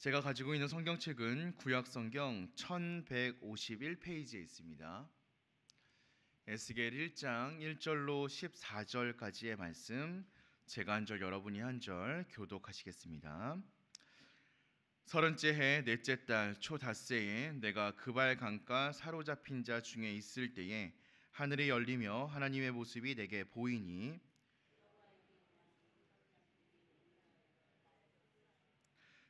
제가 가지고 있는 성경책은 구약성경 1151페이지에 있습니다. 에스겔 1장 1절로 14절까지의 말씀, 제가 한 절 여러분이 한 절 교독하시겠습니다. 서른째 해 넷째 달 초닷새에 내가 그발 강가 사로잡힌 자 중에 있을 때에 하늘이 열리며 하나님의 모습이 내게 보이니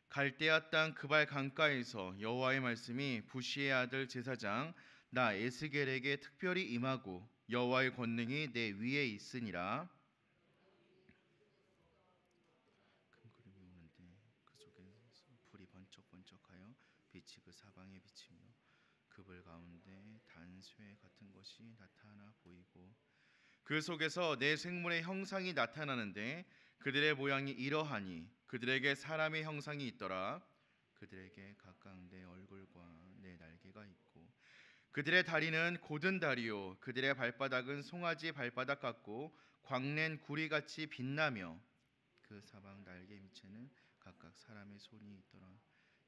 갈대아 땅 그발 강가에서 여호와의 말씀이 부시의 아들 제사장 나 에스겔에게 특별히 임하고 여호와의 권능이 내 위에 있으니라. 큰 구름이 오는데 그 속에서 불이 번쩍번쩍하여 빛이 그 사방에 비치며 그불 가운데 단쇠 같은 것이 나타나 보이고 그 속에서 내 생물의 형상이 나타나는데 그들의 모양이 이러하니 그들에게 사람의 형상이 있더라. 그들에게 각각 내 얼굴과 내 날개가 있고 그들의 다리는 곧은 다리요 그들의 발바닥은 송아지 발바닥 같고 광낸 구리같이 빛나며 그 사방 날개 밑에는 각각 사람의 손이 있더라.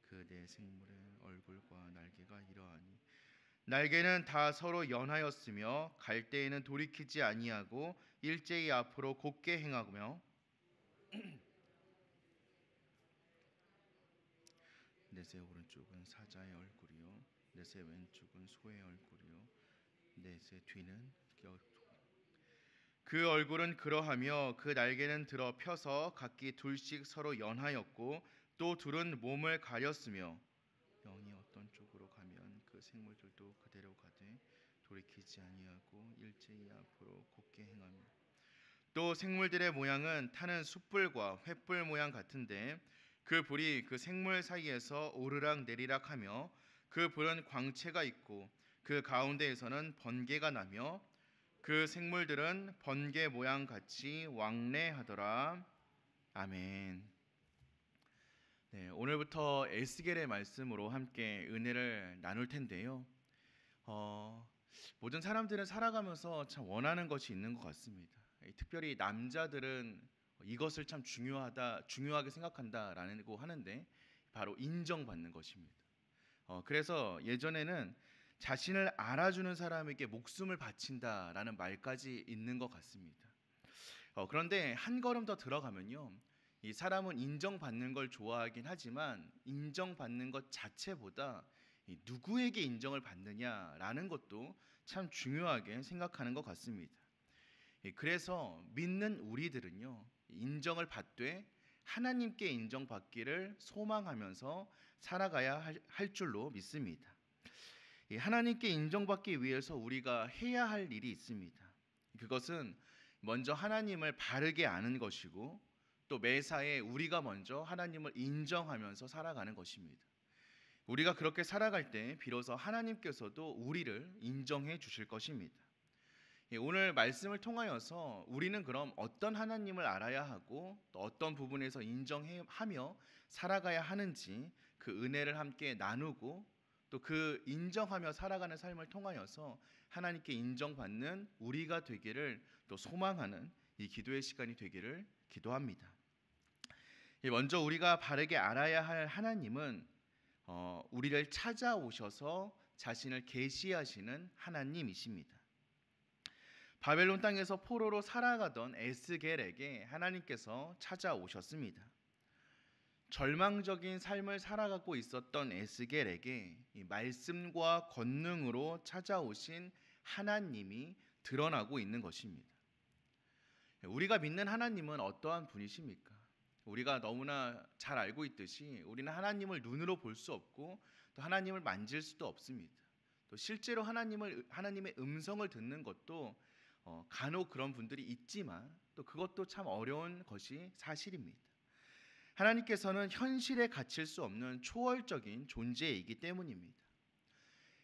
그 내 생물의 얼굴과 날개가 이러하니 날개는 다 서로 연하였으며 갈 때에는 돌이키지 아니하고 일제히 앞으로 곧게 행하며 넷의 오른쪽은 사자의 얼굴이요 넷의 왼쪽은 소의 얼굴이요 넷의 뒤는 그 얼굴은 그러하며 그 날개는 들어 펴서 각기 둘씩 서로 연하였고 또 둘은 몸을 가렸으며 영이 어떤 쪽으로 가면 그 생물들도 그대로 가되 돌이키지 아니하고 일제히 앞으로 곧게 행하며 또 생물들의 모양은 타는 숯불과 횃불 모양 같은데 그 불이 그 생물 사이에서 오르락 내리락 하며 그 불은 광채가 있고 그 가운데에서는 번개가 나며 그 생물들은 번개 모양 같이 왕래하더라. 아멘. 네, 오늘부터 에스겔의 말씀으로 함께 은혜를 나눌 텐데요. 모든 사람들은 살아가면서 참 원하는 것이 있는 것 같습니다. 특별히 남자들은 이것을 참 중요하게 생각한다라고 하는데 바로 인정받는 것입니다. 그래서 예전에는 자신을 알아주는 사람에게 목숨을 바친다라는 말까지 있는 것 같습니다. 그런데 한 걸음 더 들어가면요, 이 사람은 인정받는 걸 좋아하긴 하지만 인정받는 것 자체보다 누구에게 인정을 받느냐라는 것도 참 중요하게 생각하는 것 같습니다. 그래서 믿는 우리들은요, 인정을 받되 하나님께 인정받기를 소망하면서 살아가야 할 줄로 믿습니다. 하나님께 인정받기 위해서 우리가 해야 할 일이 있습니다. 그것은 먼저 하나님을 바르게 아는 것이고 또 매사에 우리가 먼저 하나님을 인정하면서 살아가는 것입니다. 우리가 그렇게 살아갈 때 비로소 하나님께서도 우리를 인정해 주실 것입니다. 오늘 말씀을 통하여서 우리는 그럼 어떤 하나님을 알아야 하고 또 어떤 부분에서 인정하며 살아가야 하는지 그 은혜를 함께 나누고 또 그 인정하며 살아가는 삶을 통하여서 하나님께 인정받는 우리가 되기를 또 소망하는 이 기도의 시간이 되기를 기도합니다. 먼저 우리가 바르게 알아야 할 하나님은 우리를 찾아오셔서 자신을 계시하시는 하나님이십니다. 바벨론 땅에서 포로로 살아가던 에스겔에게 하나님께서 찾아오셨습니다. 절망적인 삶을 살아가고 있었던 에스겔에게 이 말씀과 권능으로 찾아오신 하나님이 드러나고 있는 것입니다. 우리가 믿는 하나님은 어떠한 분이십니까? 우리가 너무나 잘 알고 있듯이 우리는 하나님을 눈으로 볼 수 없고 또 하나님을 만질 수도 없습니다. 또 실제로 하나님의 음성을 듣는 것도 간혹 그런 분들이 있지만 또 그것도 참 어려운 것이 사실입니다. 하나님께서는 현실에 갇힐 수 없는 초월적인 존재이기 때문입니다.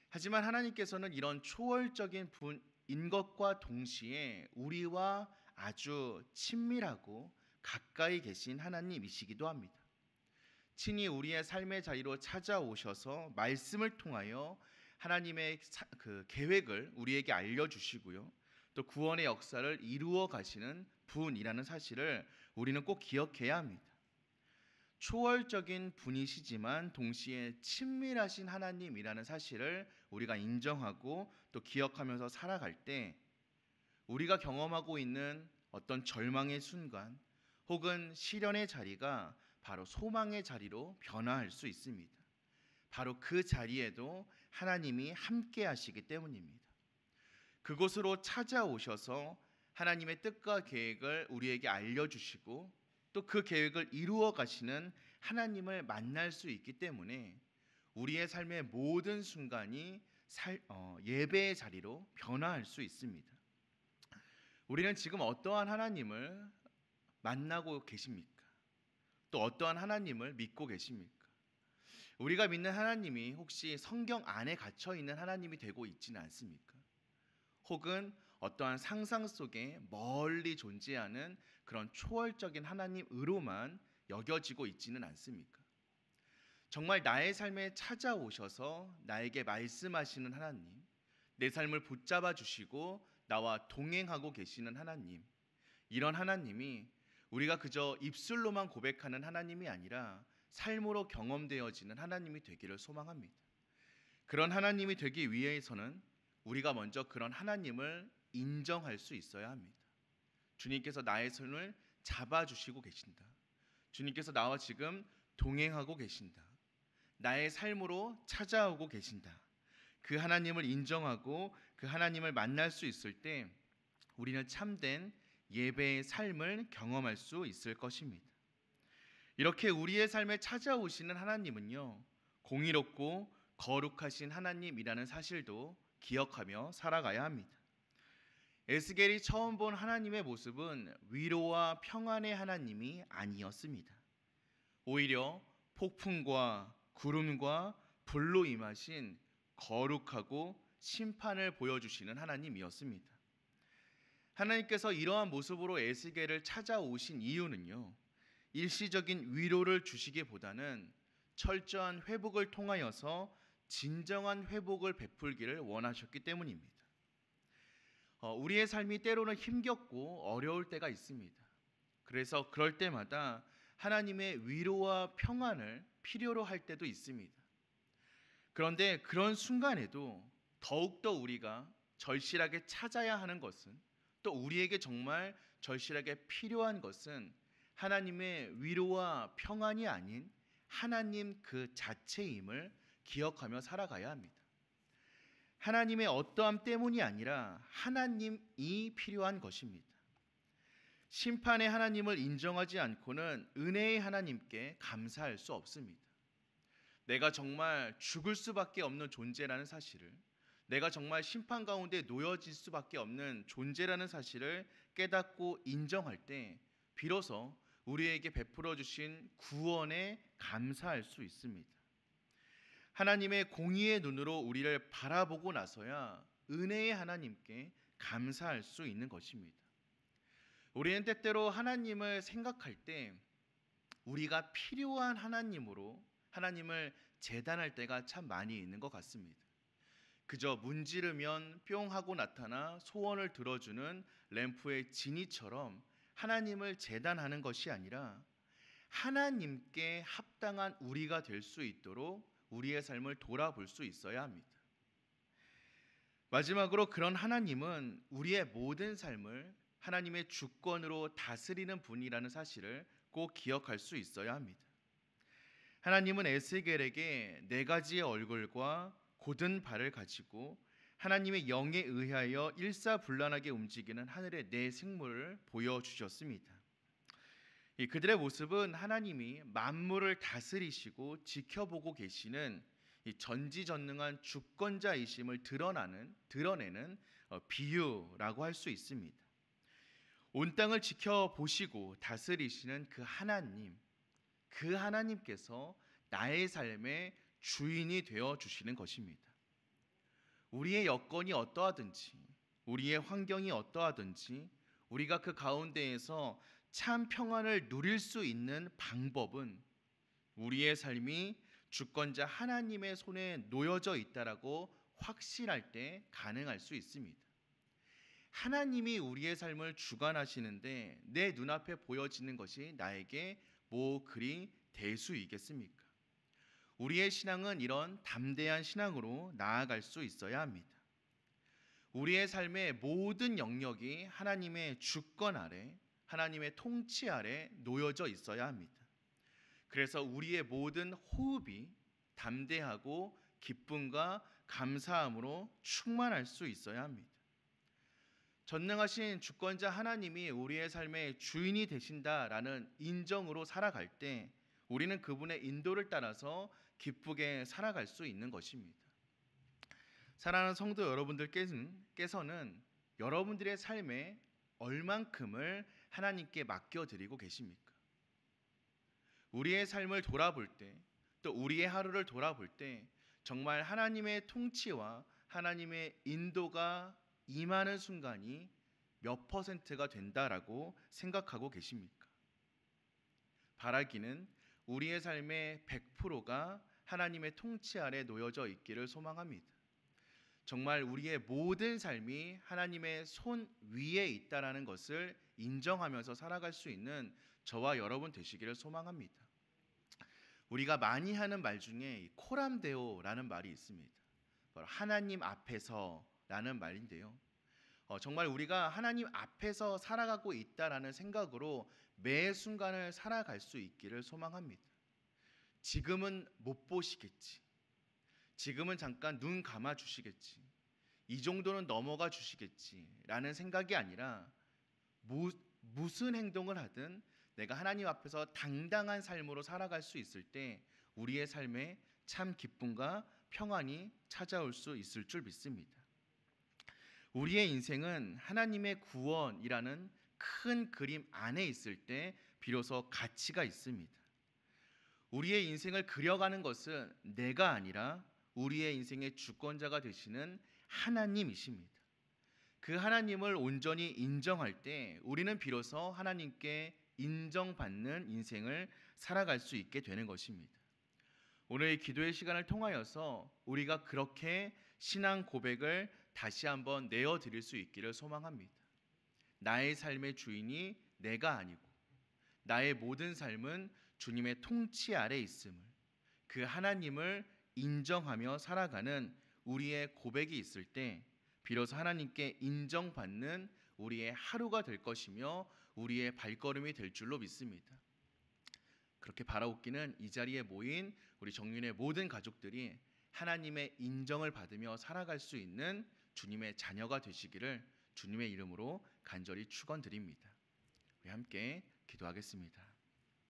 하지만 하나님께서는 이런 초월적인 분인 것과 동시에 우리와 아주 친밀하고 가까이 계신 하나님이시기도 합니다. 친히 우리의 삶의 자리로 찾아오셔서 말씀을 통하여 하나님의 그 계획을 우리에게 알려주시고요, 또 구원의 역사를 이루어 가시는 분이라는 사실을 우리는 꼭 기억해야 합니다. 초월적인 분이시지만 동시에 친밀하신 하나님이라는 사실을 우리가 인정하고 또 기억하면서 살아갈 때 우리가 경험하고 있는 어떤 절망의 순간 혹은 시련의 자리가 바로 소망의 자리로 변화할 수 있습니다. 바로 그 자리에도 하나님이 함께 하시기 때문입니다. 그곳으로 찾아오셔서 하나님의 뜻과 계획을 우리에게 알려주시고 또 그 계획을 이루어 가시는 하나님을 만날 수 있기 때문에 우리의 삶의 모든 순간이 예배의 자리로 변화할 수 있습니다. 우리는 지금 어떠한 하나님을 만나고 계십니까? 또 어떠한 하나님을 믿고 계십니까? 우리가 믿는 하나님이 혹시 성경 안에 갇혀 있는 하나님이 되고 있지는 않습니까? 혹은 어떠한 상상 속에 멀리 존재하는 그런 초월적인 하나님으로만 여겨지고 있지는 않습니까? 정말 나의 삶에 찾아오셔서 나에게 말씀하시는 하나님, 내 삶을 붙잡아 주시고 나와 동행하고 계시는 하나님, 이런 하나님이 우리가 그저 입술로만 고백하는 하나님이 아니라 삶으로 경험되어지는 하나님이 되기를 소망합니다. 그런 하나님이 되기 위해서는 우리가 먼저 그런 하나님을 인정할 수 있어야 합니다. 주님께서 나의 손을 잡아주시고 계신다. 주님께서 나와 지금 동행하고 계신다. 나의 삶으로 찾아오고 계신다. 그 하나님을 인정하고 그 하나님을 만날 수 있을 때 우리는 참된 예배의 삶을 경험할 수 있을 것입니다. 이렇게 우리의 삶에 찾아오시는 하나님은요, 공의롭고 거룩하신 하나님이라는 사실도 기억하며 살아가야 합니다. 에스겔이 처음 본 하나님의 모습은 위로와 평안의 하나님이 아니었습니다. 오히려 폭풍과 구름과 불로 임하신 거룩하고 심판을 보여주시는 하나님이었습니다. 하나님께서 이러한 모습으로 에스겔을 찾아오신 이유는요, 일시적인 위로를 주시기보다는 철저한 회복을 통하여서 진정한 회복을 베풀기를 원하셨기 때문입니다. 우리의 삶이 때로는 힘겹고 어려울 때가 있습니다. 그래서 그럴 때마다 하나님의 위로와 평안을 필요로 할 때도 있습니다. 그런데 그런 순간에도 더욱더 우리가 절실하게 찾아야 하는 것은, 또 우리에게 정말 절실하게 필요한 것은 하나님의 위로와 평안이 아닌 하나님 그 자체임을 기억하며 살아가야 합니다. 하나님의 어떠함 때문이 아니라 하나님이 필요한 것입니다. 심판의 하나님을 인정하지 않고는 은혜의 하나님께 감사할 수 없습니다. 내가 정말 죽을 수밖에 없는 존재라는 사실을, 내가 정말 심판 가운데 놓여질 수밖에 없는 존재라는 사실을 깨닫고 인정할 때 비로소 우리에게 베풀어 주신 구원에 감사할 수 있습니다. 하나님의 공의의 눈으로 우리를 바라보고 나서야 은혜의 하나님께 감사할 수 있는 것입니다. 우리는 때때로 하나님을 생각할 때 우리가 필요한 하나님으로 하나님을 재단할 때가 참 많이 있는 것 같습니다. 그저 문지르면 뿅 하고 나타나 소원을 들어주는 램프의 지니처럼 하나님을 재단하는 것이 아니라 하나님께 합당한 우리가 될 수 있도록 우리의 삶을 돌아볼 수 있어야 합니다. 마지막으로 그런 하나님은 우리의 모든 삶을 하나님의 주권으로 다스리는 분이라는 사실을 꼭 기억할 수 있어야 합니다. 하나님은 에스겔에게 네 가지의 얼굴과 곧은 발을 가지고 하나님의 영에 의하여 일사불란하게 움직이는 하늘의 네 생물을 보여주셨습니다. 그들의 모습은 하나님이 만물을 다스리시고 지켜보고 계시는 이 전지전능한 주권자이심을 드러내는 비유라고 할 수 있습니다. 온 땅을 지켜보시고 다스리시는 그 하나님께서 나의 삶의 주인이 되어 주시는 것입니다. 우리의 여건이 어떠하든지, 우리의 환경이 어떠하든지 우리가 그 가운데에서 참 평안을 누릴 수 있는 방법은 우리의 삶이 주권자 하나님의 손에 놓여져 있다라고 확신할 때 가능할 수 있습니다. 하나님이 우리의 삶을 주관하시는데 내 눈앞에 보여지는 것이 나에게 뭐 그리 대수이겠습니까? 우리의 신앙은 이런 담대한 신앙으로 나아갈 수 있어야 합니다. 우리의 삶의 모든 영역이 하나님의 주권 아래, 하나님의 통치 아래 놓여져 있어야 합니다. 그래서 우리의 모든 호흡이 담대하고 기쁨과 감사함으로 충만할 수 있어야 합니다. 전능하신 주권자 하나님이 우리의 삶의 주인이 되신다라는 인정으로 살아갈 때 우리는 그분의 인도를 따라서 기쁘게 살아갈 수 있는 것입니다. 사랑하는 성도 여러분들께서는 여러분들의 삶에 얼만큼을 하나님께 맡겨드리고 계십니까? 우리의 삶을 돌아볼 때, 또 우리의 하루를 돌아볼 때 정말 하나님의 통치와 하나님의 인도가 임하는 순간이 몇 퍼센트가 된다라고 생각하고 계십니까? 바라기는 우리의 삶의 100%가 하나님의 통치 아래 놓여져 있기를 소망합니다. 정말 우리의 모든 삶이 하나님의 손 위에 있다라는 것을 인정하면서 살아갈 수 있는 저와 여러분 되시기를 소망합니다. 우리가 많이 하는 말 중에 코람데오라는 말이 있습니다. 하나님 앞에서라는 말인데요. 정말 우리가 하나님 앞에서 살아가고 있다라는 생각으로 매 순간을 살아갈 수 있기를 소망합니다. 지금은 못 보시겠지. 지금은 잠깐 눈 감아 주시겠지. 이 정도는 넘어가 주시겠지 라는 생각이 아니라 무슨 행동을 하든 내가 하나님 앞에서 당당한 삶으로 살아갈 수 있을 때 우리의 삶에 참 기쁨과 평안이 찾아올 수 있을 줄 믿습니다. 우리의 인생은 하나님의 구원이라는 큰 그림 안에 있을 때 비로소 가치가 있습니다. 우리의 인생을 그려가는 것은 내가 아니라 우리의 인생의 주권자가 되시는 하나님이십니다. 그 하나님을 온전히 인정할 때 우리는 비로소 하나님께 인정받는 인생을 살아갈 수 있게 되는 것입니다. 오늘 기도의 시간을 통하여서 우리가 그렇게 신앙 고백을 다시 한번 내어드릴 수 있기를 소망합니다. 나의 삶의 주인이 내가 아니고 나의 모든 삶은 주님의 통치 아래 있음을, 그 하나님을 인정하며 살아가는 우리의 고백이 있을 때 비로소 하나님께 인정받는 우리의 하루가 될 것이며 우리의 발걸음이 될 줄로 믿습니다. 그렇게 바라옵기는 이 자리에 모인 우리 정윤의 모든 가족들이 하나님의 인정을 받으며 살아갈 수 있는 주님의 자녀가 되시기를 주님의 이름으로 간절히 축원드립니다. 우리 함께 기도하겠습니다.